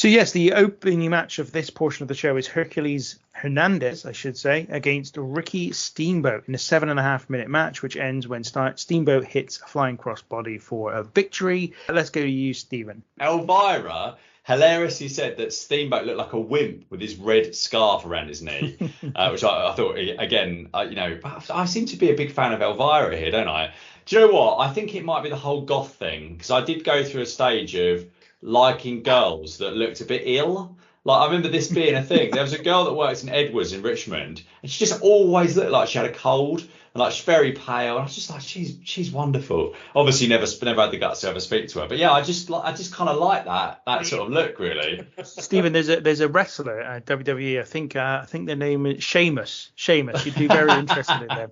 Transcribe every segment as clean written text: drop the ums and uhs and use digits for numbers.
So yes, the opening match of this portion of the show is Hercules Hernandez, I should say, against Ricky Steamboat in a 7.5-minute match, which ends when Steamboat hits a flying crossbody for a victory. Let's go to you, Stephen. Elvira hilariously said that Steamboat looked like a wimp with his red scarf around his knee, which I thought, again, I seem to be a big fan of Elvira here, don't I? Do you know what? I think it might be the whole goth thing, because I did go through a stage of liking girls that looked a bit ill. Like, I remember this being a thing. There was a girl that worked in Edwards in Richmond, and she just always looked like she had a cold, and like she's very pale. And I was just like, she's wonderful. Obviously, never had the guts to ever speak to her, but yeah, I just kind of like that sort of look, really. Stephen, there's a wrestler at WWE. I think their name is Sheamus. Sheamus, you'd be very interested in them.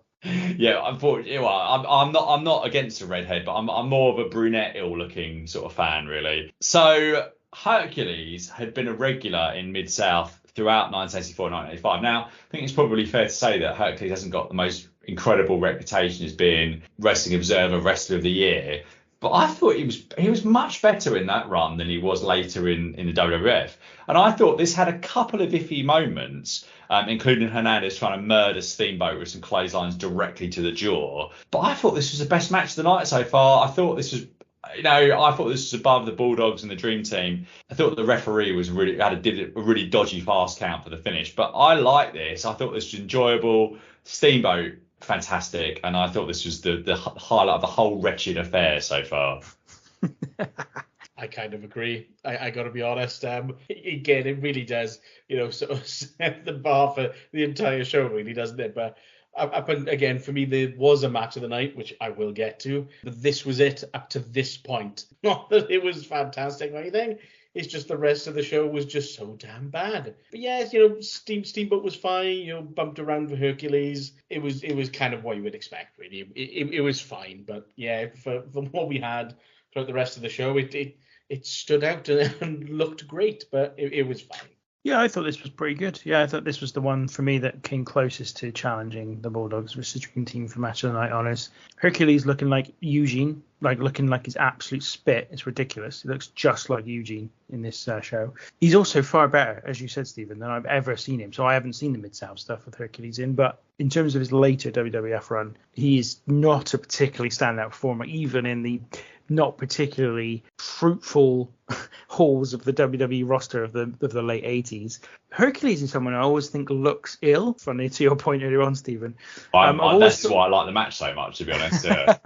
Yeah, unfortunately, well, I'm not against a redhead, but I'm more of a brunette, ill-looking sort of fan, really. So Hercules had been a regular in Mid-South throughout 1984 and 1985. Now, I think it's probably fair to say that Hercules hasn't got the most incredible reputation as being Wrestling Observer Wrestler of the Year, but I thought he was much better in that run than he was later in the WWF. And I thought this had a couple of iffy moments, including Hernandez trying to murder Steamboat with some clotheslines directly to the jaw. But I thought this was the best match of the night so far. I thought this was above the Bulldogs and the Dream Team. I thought the referee did a really dodgy fast count for the finish. But I like this. I thought this was enjoyable. Steamboat, fantastic. And I thought this was the highlight of the whole wretched affair so far. I kind of agree. I got to be honest. Again, it really does, sort of set the bar for the entire show, really, doesn't it? But again, for me, there was a match of the night, which I will get to. But this was it up to this point. Not that it was fantastic or anything. It's just the rest of the show was just so damn bad. But yeah, Steamboat was fine. Bumped around for Hercules. It was kind of what you would expect, really. It was fine. But yeah, from what we had throughout the rest of the show, it stood out and looked great, but it was fine. Yeah, I thought this was pretty good. Yeah, I thought this was the one for me that came closest to challenging the Bulldogs versus Dream Team for Match of the Night honors. Hercules looking like Eugene, looking like his absolute spit. It's ridiculous. He looks just like Eugene in this show. He's also far better, as you said, Stephen, than I've ever seen him. So I haven't seen the Mid-South stuff with Hercules in, but in terms of his later WWF run, he is not a particularly standout performer, even in the not particularly fruitful halls of the WWE roster of the late 80s. Hercules is someone I always think looks ill, funny to your point earlier on, Stephen. That's why I like the match so much, to be honest. Yeah.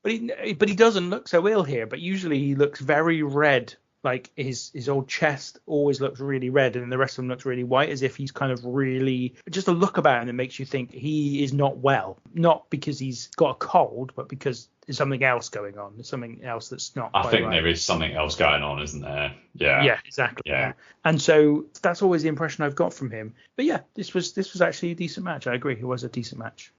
But he doesn't look so ill here, but usually he looks very red. Like his old chest always looks really red, and the rest of him looks really white, as if he's kind of really just a look about him that makes you think he is not well. Not because he's got a cold, but because there's something else going on. There's something else that's not. I think there is something else going on, isn't there? Yeah. Yeah, exactly. Yeah. And so that's always the impression I've got from him. But yeah, this was actually a decent match. I agree, it was a decent match.